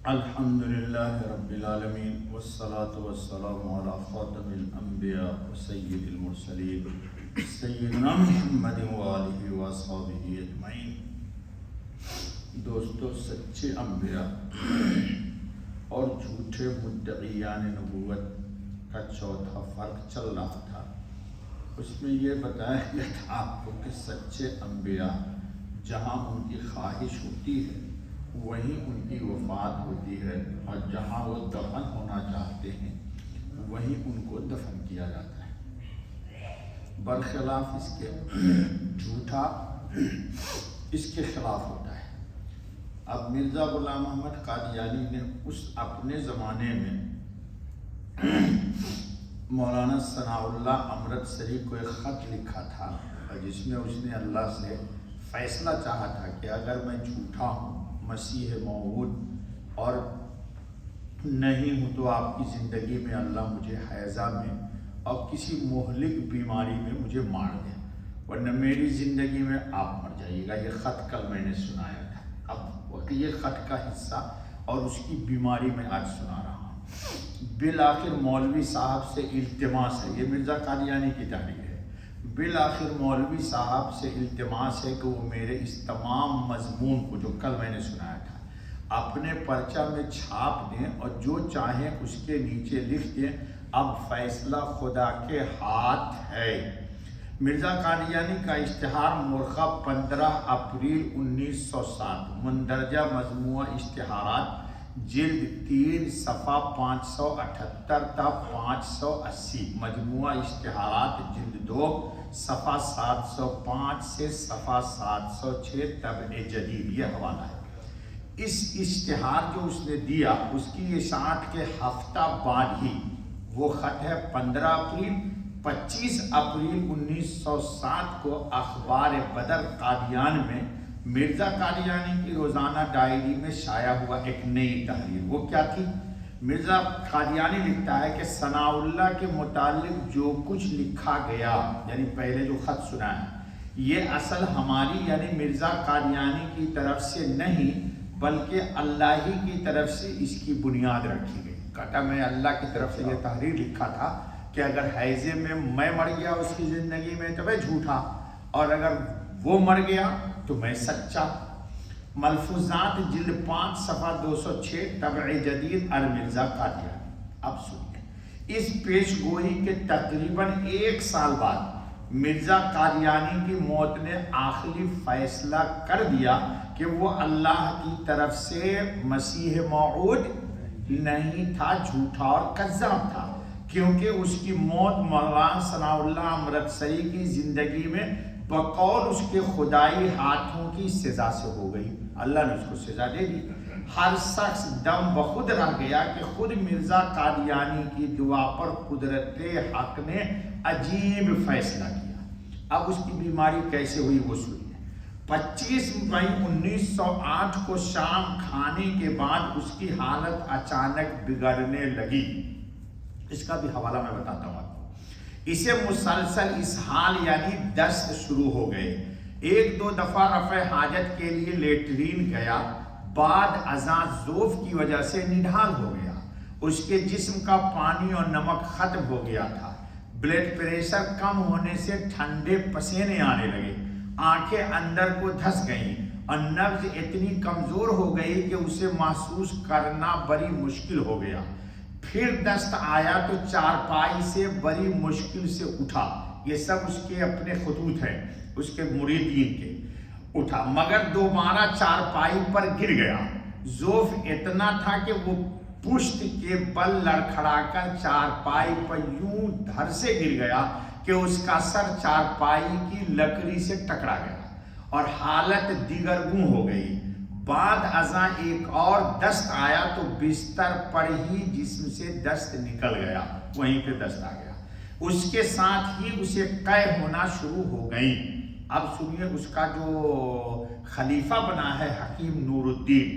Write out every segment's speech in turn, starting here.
الحمدللہ رب العالمین والصلاة والسلام علی خاتم الانبیاء و سید المرسلین سیدنا محمد وآلہ واصحابہ اجمعین۔ دوستو، سچے انبیاء اور جھوٹے مدعیان نبوت کا چوتھا فرق چل رہا تھا۔ اس میں یہ بتایا گیا تھا آپ کو کہ سچے انبیاء جہاں ان کی خواہش ہوتی ہے وہیں ان کی وفات ہوتی ہے، اور جہاں وہ دفن ہونا چاہتے ہیں وہیں ان کو دفن کیا جاتا ہے۔ برخلاف اس کے جھوٹا اس کے خلاف ہوتا ہے۔ اب مرزا غلام احمد قادیانی نے اس اپنے زمانے میں مولانا ثناء اللہ امرتسری کو ایک خط لکھا تھا، جس میں اس نے اللہ سے فیصلہ چاہا تھا کہ اگر میں جھوٹا ہوں، مسیح موعود اور نہیں ہوں، تو آپ کی زندگی میں اللہ مجھے حیضہ میں اور کسی مہلک بیماری میں مجھے مار دے، ورنہ میری زندگی میں آپ مر جائیے گا۔ یہ خط کل میں نے سنایا تھا۔ اب یہ خط کا حصہ اور اس کی بیماری میں آج سنا رہا ہوں۔ بالآخر مولوی صاحب سے التماس ہے، یہ مرزا قادیانی کی تحریر ہے، بالآخر مولوی صاحب سے التماس ہے کہ وہ میرے اس تمام مضمون کو جو کل میں نے سنایا تھا اپنے پرچہ میں چھاپ دیں اور جو چاہیں اس کے نیچے لکھ دیں، اب فیصلہ خدا کے ہاتھ ہے۔ مرزا قادیانی کا اشتہار مورخہ 15 اپریل 1907، مندرجہ مجموعہ اشتہارات جلد 3 صفحہ 578 تا 580، مجموعہ اشتہارات جلد 2 صفحہ 705 سے صفحہ 706، طبع جدید، یہ حوالہ ہے۔ اس اشتہار جو اس نے دیا اس کی اشاعت کے ہفتہ بعد ہی وہ خط ہے 15 اپریل 25 اپریل 1907 کو اخبار بدر قادیان میں مرزا قادیانی کی روزانہ ڈائری میں شائع ہوا ایک نئی تحریر۔ وہ کیا تھی؟ مرزا قادیانی لکھتا ہے کہ ثناء اللہ کے متعلق جو کچھ لکھا گیا، یعنی پہلے جو خط سنا ہے، یہ اصل ہماری یعنی مرزا قادیانی کی طرف سے نہیں بلکہ اللہ ہی کی طرف سے اس کی بنیاد رکھی گئی۔ کہتا میں اللہ کی طرف سے یہ تحریر لکھا تھا کہ اگر حیضے میں میں مر گیا اس کی زندگی میں تو میں جھوٹا، اور اگر وہ مر گیا تو میں سچا۔ ملفوظات جلد 5 صفحہ 206، طبع جدید المرزا قادیانی۔ اب سنیے، اس پیش گوئی کے تقریباً 1 سال بعد مرزا قادیانی کی موت نے آخری فیصلہ کر دیا کہ وہ اللہ کی طرف سے مسیح موعود نہیں تھا، جھوٹا اور کذاب تھا، کیونکہ اس کی موت مولانا ثناء اللہ امرتسری کی زندگی میں بقول اس کے خدائی ہاتھوں کی سزا سے ہو گئی۔ اللہ نے اس کو سزا دے دی۔ ہر شخص دم بخود رہ گیا کہ خود مرزا قادیانی کی دعا پر قدرت حق نے عجیب فیصلہ کیا۔ اب اس کی بیماری کیسے ہوئی وہ سنیے۔ 25 مئی 1908 کو شام کھانے کے بعد اس کی حالت اچانک بگڑنے لگی۔ اس کا بھی حوالہ میں بتاتا ہوں آپ کو۔ اسے مسلسل اسہال یعنی دست شروع ہو گئے۔ 1-2 دفعہ رفع حاجت کے لیے لیٹرین گیا، بعد ازاں ذوف کی وجہ سے نڈھال ہو گیا۔ اس کے جسم کا پانی اور نمک ختم ہو گیا تھا۔ بلڈ پریشر کم ہونے سے ٹھنڈے پسینے آنے لگے، آنکھیں اندر کو دھس گئیں اور نبض اتنی کمزور ہو گئی کہ اسے محسوس کرنا بڑی مشکل ہو گیا۔ پھر دست آیا تو چارپائی سے بڑی مشکل سے اٹھا۔ یہ سب اس کے اپنے خطوط ہیں، اس کے مریدین کے۔ اٹھا مگر دوبارہ چارپائی پر گر گیا۔ ذوف اتنا تھا کہ وہ پشت کے بل لڑکھڑا کر چارپائی پر یوں دھر سے گر گیا کہ اس کا سر چارپائی کی لکڑی سے ٹکرا گیا اور حالت دیگرگوں ہو گئی۔ بعد ازاں ایک اور دست آیا تو بستر پر ہی جسم سے دست نکل گیا، وہیں پہ دست آ گیا۔ اس کے ساتھ ہی اسے قے ہونا شروع ہو گئی۔ اب سنیے، اس کا جو خلیفہ بنا ہے حکیم نور الدین،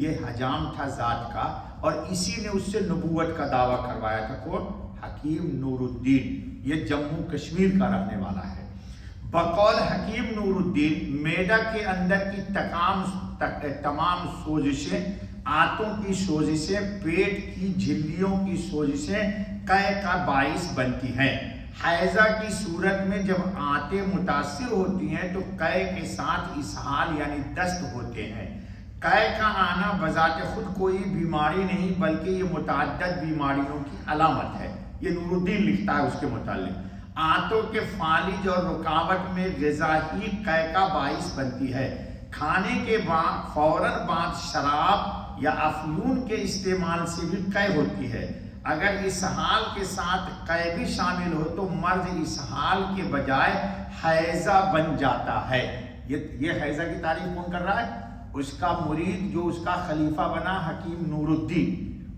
یہ حجام تھا ذات کا، اور اسی نے اس سے نبوت کا دعویٰ کروایا تھا۔ کون؟ حکیم نور الدین، یہ جموں کشمیر کا رہنے والا ہے۔ بقول حکیم نور الدین، میدہ کے اندر کی تمام سوزشیں आंतों की सोजिशें, पेट की झिल्लियों की सोजिशें कै का बाइस बनती हैं। हैजा की सूरत में जब आंतें मुतासिर होती हैं तो कै के साथ इसहाल यानी दस्त होते हैं। कै का आना बजाते खुद कोई बीमारी नहीं बल्कि ये मुतअद्दिद बीमारियों की अलामत है। ये नूरुद्दीन लिखता है उसके मुतालिक। आंतों के फालिज और रुकावट में ग़िज़ा ही कै का बाइस बनती है। खाने के बाद फौरन बाद शराब या अफयून के इस्तेमाल से भी कै होती है। अगर इसहाल के साथ कै भी शामिल हो तो मर्द इसहाल के बजाय हैजा बन जाता है। ये हैजा की तारीफ कौन कर रहा है? उसका मुरीद जो उसका खलीफा बना हकीम नूरुद्दीन,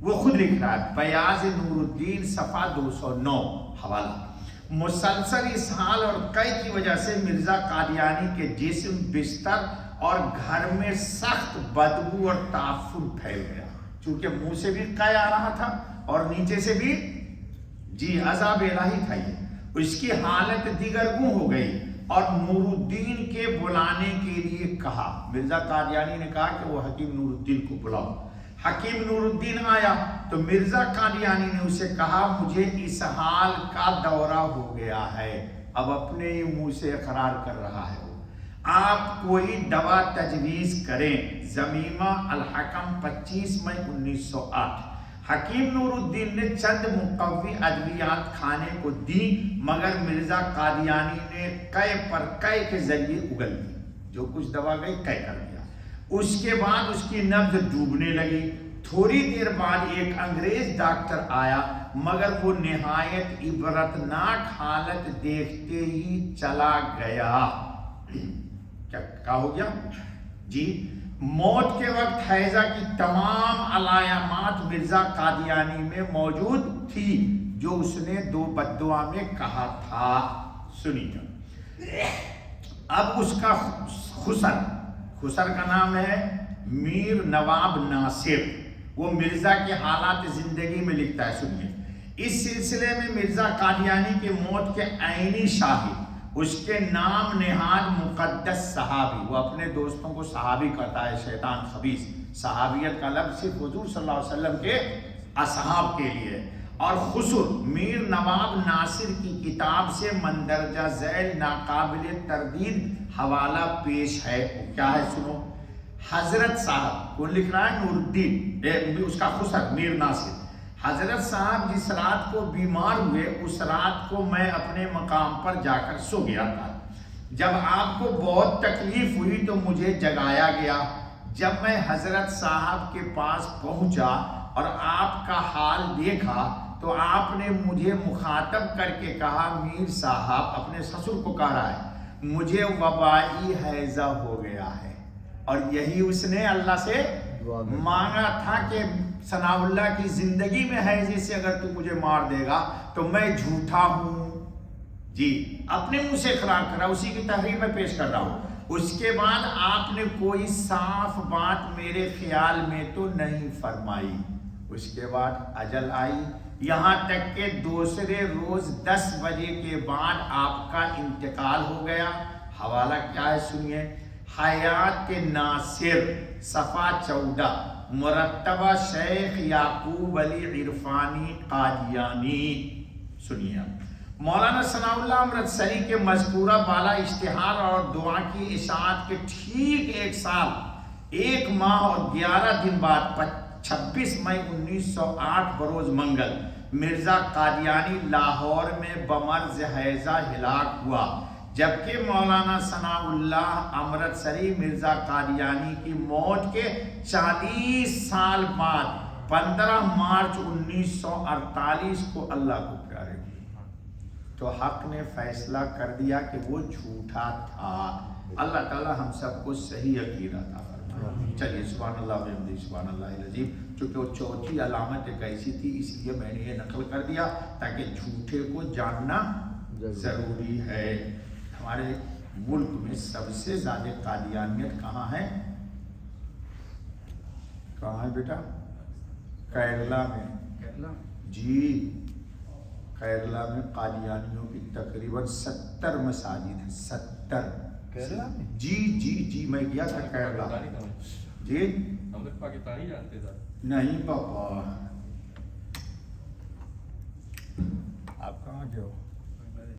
वो खुद लिख रहा है। बयाज नूरुद्दीन सफ़ा 209 हवाला। मुसलसल इसहाल और कै की वजह से मिर्जा कादियानी के जिस्म, बिस्तर और घर में सख्त बदबू और ताफुन फैल गया। चूंकि मुंह से भी कै आ रहा था और नीचे से भी जी अज़ाब इलाही था। ये उसकी हालत दिगरगू हो गई और नूरुद्दीन के बुलाने के लिए कहा। मिर्जा कादियानी ने कहा कि वो हकीम नूरुद्दीन को बुलाओ। हकीम नूरुद्दीन आया तो मिर्जा कादियानी ने उसे कहा, मुझे इसहाल का दौरा हो गया है। अब अपने ही मुंह से इकरार कर रहा है। आप कोई दवा तजवीज़ करें। ज़मीमा अल-हकम 25 मई 1908। हकीम नूरुद्दीन ने चंद मुकव्वी अद्वियात खाने को दी मगर मिर्जा कादियानी ने कै पर कै के जरिए उगल दी। जो कुछ दवा गई कै कर दिया। उसके बाद उसकी नब्ज डूबने लगी। थोड़ी देर बाद एक अंग्रेज डॉक्टर आया मगर वो निहायत इबरतनाक हालत देखते ही चला गया। क्या हो गया जी? मौत के वक्त हैजा की तमाम अलायामात मिर्जा कादियानी में मौजूद थी जो उसने दो बद्दुआ में कहा था। सुनिए अब उसका खुसर का नाम है मीर नवाब नासिर। वो मिर्जा के हालात जिंदगी में लिखता है। सुनिए इस सिलसिले में मिर्जा कादियानी की मौत के आईनी शाहिद उसके नाम नेहाद मुकद्दस सहाबी, वो अपने दोस्तों को सहाबी कहता है, शैतान खबीस। सहाबियत का लफ्ज़ सिर्फ हुजूर सल्लल्लाहु अलैहि वसल्लम के असहाब के लिए। और खुसर मीर नवाब नासिर की किताब से मंदरजा झैल नाकाबिल तरदीद हवाला पेश है। क्या है सुनो। हजरत साहब कौन लिख रहा है? नूरुद्दीन, उसका खुसर मीर नासिर। हजरत साहब जिस रात को बीमार हुए उस रात को मैं अपने मकाम पर जाकर सो गया था। जब आपको बहुत तकलीफ हुई तो मुझे जगाया गया। जब मैं हजरत साहब के पास पहुंचा और आपका हाल देखा तो आपने मुझे मुखातब करके कहा, मीर साहब, अपने ससुर को कह रहा है, मुझे वबाई हैजा हो गया है। और यही उसने अल्लाह से मांगा था कि सनाउल्लाह की जिंदगी में हैजे से अगर तू मुझे मार देगा तो मैं झूठा हूं। जी अपने मुंह से इकरार करा, उसी की तहरीर में पेश कर रहा हूं। उसके बाद आपने कोई साफ बात मेरे ख्याल में तो नहीं फरमाई। उसके बाद अजल आई, यहाँ तक के दूसरे रोज 10 बजे के बाद आपका इंतकाल हो गया। हवाला क्या है सुनिए। हयात नासिर सफ़ा 14 मुरत्तबा शेख याकूब अली इरफानी कादियानी। सुनिए मौलाना सनाउल्लाह अमृतसरी के मज़कूरा बाला इश्तिहार और दुआ की इशाअत के ठीक 1 साल 1 माह और 11 दिन बाद 26 मई 1908 बरोज मंगल मिर्जा कादियानी लाहौर में बमर्ज हैजा हिलाक हुआ। जबकि मौलाना सनाउल्लाह अमृतसरी मिर्जा कादियानी की मौत के 40 साल बाद 15 मार्च 1948 को अल्लाह को प्यारे हुए तो हक ने फैसला कर दिया कि वो झूठा था। अल्लाह ताला हम सबको सही अकीदा था। चलिए सुभान अल्लाह व बिहम्दिही सुभान अल्लाहिल अज़ीम। चूँकि वो चौथी अलामत एक ऐसी थी इसलिए मैंने ये नकल कर दिया ताकि झूठे को जानना ज़रूरी है। हमारे मुल्क में सबसे ज़्यादा कादियानियत कहाँ है? कहाँ है बेटा? केरला में। केरला जी, केरला में कादियानियों की तकरीबन 70 मसाजिद हैं। 70 केरला में? जी जी जी, मैं गया था केरला। جی ہم لوگ پاکستانی جانتے تھے. نہیں پاپا. آپ کہاں کے ہو؟